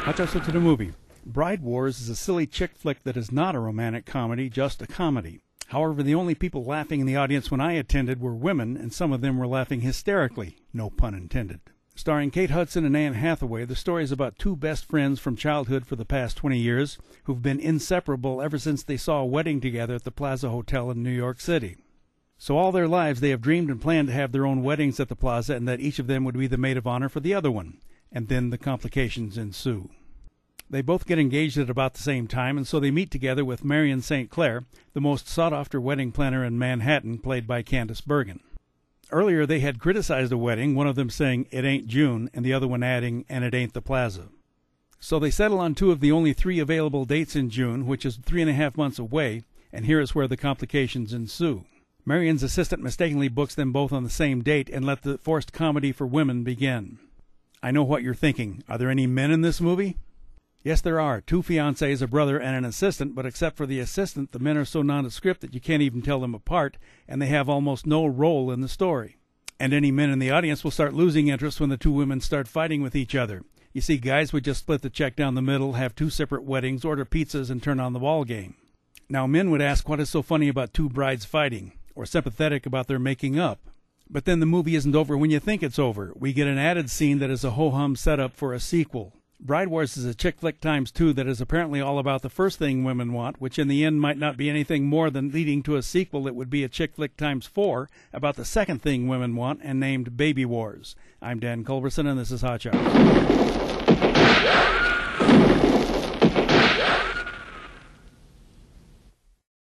Watch out to the movie. Bride Wars is a silly chick flick that is not a romantic comedy, just a comedy. However, the only people laughing in the audience when I attended were women, and some of them were laughing hysterically, no pun intended. Starring Kate Hudson and Anne Hathaway, the story is about two best friends from childhood for the past 20 years who've been inseparable ever since they saw a wedding together at the Plaza Hotel in New York City. So all their lives they have dreamed and planned to have their own weddings at the Plaza and that each of them would be the maid of honor for the other one. And then the complications ensue. They both get engaged at about the same time, and so they meet together with Marion St, the most sought-after wedding planner in Manhattan, played by Candice Bergen. Earlier they had criticized a wedding, one of them saying, "It ain't June," and the other one adding, "And it ain't the Plaza." So they settle on two of the only 3 available dates in June, which is 3.5 months away, and here is where the complications ensue. Marion's assistant mistakenly books them both on the same date and let the forced comedy for women begin. I know what you're thinking. Are there any men in this movie? Yes, there are. 2 fiancés, a brother, and an assistant, but except for the assistant, the men are so nondescript that you can't even tell them apart, and they have almost no role in the story. And any men in the audience will start losing interest when the 2 women start fighting with each other. You see, guys would just split the check down the middle, have 2 separate weddings, order pizzas, and turn on the ball game. Now, men would ask what is so funny about 2 brides fighting, or sympathetic about their making up. But then the movie isn't over when you think it's over. We get an added scene that is a ho-hum setup for a sequel. Bride Wars is a chick flick ×2 that is apparently all about the first thing women want, which in the end might not be anything more than leading to a sequel that would be a chick flick ×4 about the second thing women want and named Baby Wars. I'm Dan Culberson, and this is Hot Shots.